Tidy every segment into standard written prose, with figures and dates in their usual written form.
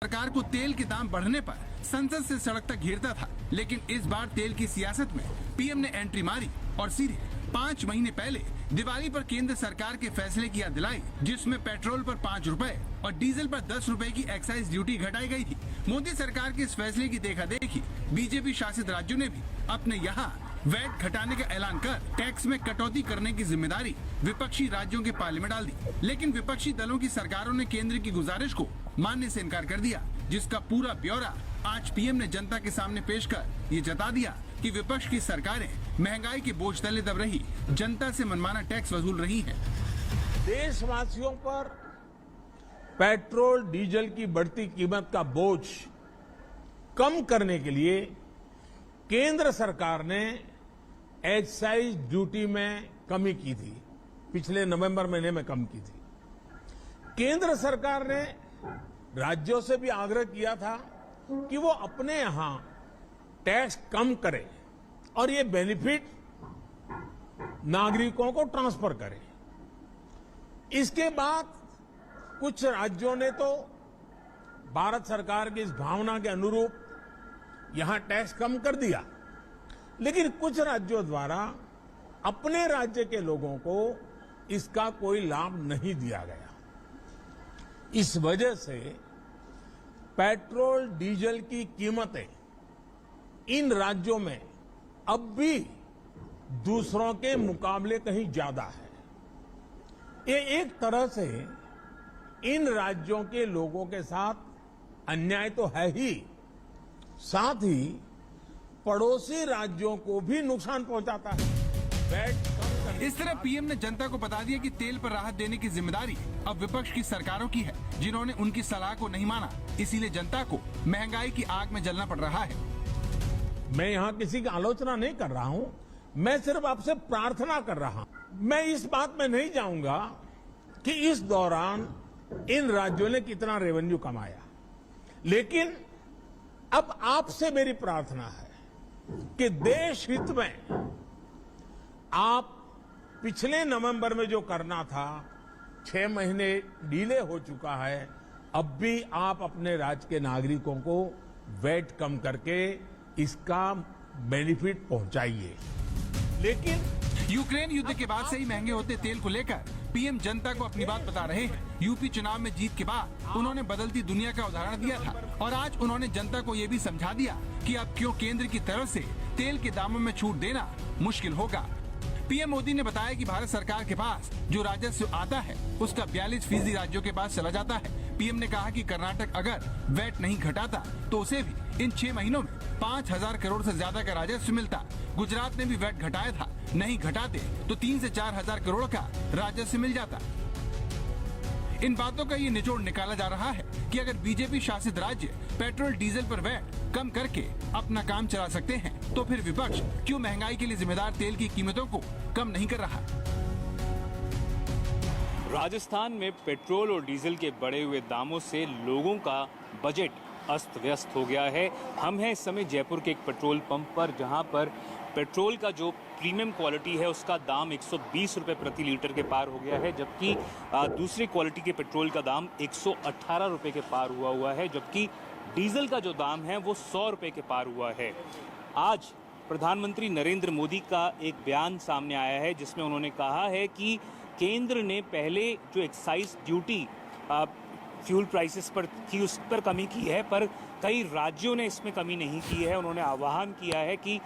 सरकार को तेल के दाम बढ़ने पर संसद से सड़क तक घेरता था, लेकिन इस बार तेल की सियासत में पीएम ने एंट्री मारी और सीधे 5 महीने पहले दिवाली पर केंद्र सरकार के फैसले की याद दिलाई, जिसमें पेट्रोल पर 5 रुपए और डीजल पर 10 रुपए की एक्साइज ड्यूटी घटाई गई थी। मोदी सरकार के इस फैसले की देखा देखी बीजेपी शासित राज्यों ने भी अपने यहाँ वैट घटाने का ऐलान कर टैक्स में कटौती करने की जिम्मेदारी विपक्षी राज्यों के पाले में डाल दी। लेकिन विपक्षी दलों की सरकारों ने केंद्र की गुजारिश को मानने से इनकार कर दिया, जिसका पूरा ब्यौरा आज पीएम ने जनता के सामने पेश कर ये जता दिया कि विपक्ष की सरकारें महंगाई के बोझ तले दब रही जनता से मनमाना टैक्स वसूल रही हैं। देशवासियों पर पेट्रोल डीजल की बढ़ती कीमत का बोझ कम करने के लिए केंद्र सरकार ने एक्साइज ड्यूटी में कमी की थी। पिछले नवंबर महीने में कम की थी। केंद्र सरकार ने राज्यों से भी आग्रह किया था कि वो अपने यहां टैक्स कम करें और ये बेनिफिट नागरिकों को ट्रांसफर करें। इसके बाद कुछ राज्यों ने तो भारत सरकार की इस भावना के अनुरूप यहां टैक्स कम कर दिया, लेकिन कुछ राज्यों द्वारा अपने राज्य के लोगों को इसका कोई लाभ नहीं दिया गया। इस वजह से पेट्रोल डीजल की कीमतें इन राज्यों में अब भी दूसरों के मुकाबले कहीं ज्यादा है। ये एक तरह से इन राज्यों के लोगों के साथ अन्याय तो है ही, साथ ही पड़ोसी राज्यों को भी नुकसान पहुंचाता है। इस तरह पीएम ने जनता को बता दिया कि तेल पर राहत देने की जिम्मेदारी अब विपक्ष की सरकारों की है, जिन्होंने उनकी सलाह को नहीं माना। इसीलिए जनता को महंगाई की आग में जलना पड़ रहा है। मैं यहाँ किसी की आलोचना नहीं कर रहा हूँ, मैं सिर्फ आपसे प्रार्थना कर रहा हूँ। मैं इस बात में नहीं जाऊंगा कि इस दौरान इन राज्यों ने कितना रेवेन्यू कमाया, लेकिन अब आपसे मेरी प्रार्थना है कि देश हित में आप पिछले नवंबर में जो करना था, 6 महीने डिले हो चुका है, अब भी आप अपने राज्य के नागरिकों को वैट कम करके इसका बेनिफिट पहुंचाइए। लेकिन यूक्रेन युद्ध के बाद से ही महंगे होते तेल को लेकर पीएम जनता को अपनी बात बता रहे हैं। यूपी चुनाव में जीत के बाद उन्होंने बदलती दुनिया का उदाहरण दिया था और आज उन्होंने जनता को ये भी समझा दिया कि अब क्यों केंद्र की तरफ से तेल के दामों में छूट देना मुश्किल होगा। पीएम मोदी ने बताया कि भारत सरकार के पास जो राजस्व आता है उसका 42% राज्यों के पास चला जाता है। पीएम ने कहा कि कर्नाटक अगर वैट नहीं घटाता तो उसे भी इन 6 महीनों में 5,000 करोड़ से ज्यादा का राजस्व मिलता। गुजरात ने भी वैट घटाया था, नहीं घटाते तो 3 से 4,000 करोड़ का राजस्व मिल जाता। इन बातों का ये निचोड़ निकाला जा रहा है कि अगर बीजेपी शासित राज्य पेट्रोल डीजल पर वैट कम करके अपना काम चला सकते हैं तो फिर विपक्ष क्यों महंगाई के लिए जिम्मेदार तेल की कीमतों को कम नहीं कर रहा। राजस्थान में पेट्रोल और डीजल के बढ़े हुए दामों से लोगों का बजट अस्त व्यस्त हो गया है। हम हैं इस समय जयपुर के एक पेट्रोल पंप पर, जहां पर पेट्रोल का जो प्रीमियम क्वालिटी है उसका दाम 120 रुपये प्रति लीटर के पार हो गया है, जबकि दूसरी क्वालिटी के पेट्रोल का दाम 118 रुपये के पार हुआ है, जबकि डीजल का जो दाम है वो 100 रुपये के पार हुआ है। आज प्रधानमंत्री नरेंद्र मोदी का एक बयान सामने आया है जिसमें उन्होंने कहा है कि केंद्र ने पहले जो एक्साइज ड्यूटी फ्यूल प्राइसेस पर थी उस पर कमी की है, पर कई राज्यों ने इसमें कमी नहीं की है। उन्होंने आह्वान किया है कि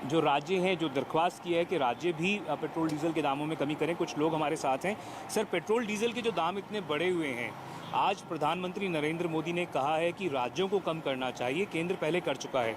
जो राज्य हैं, जो दरख्वास्त किया है कि राज्य भी पेट्रोल डीजल के दामों में कमी करें। कुछ लोग हमारे साथ हैं। सर, पेट्रोल डीजल के जो दाम इतने बढ़े हुए हैं, आज प्रधानमंत्री नरेंद्र मोदी ने कहा है कि राज्यों को कम करना चाहिए, केंद्र पहले कर चुका है।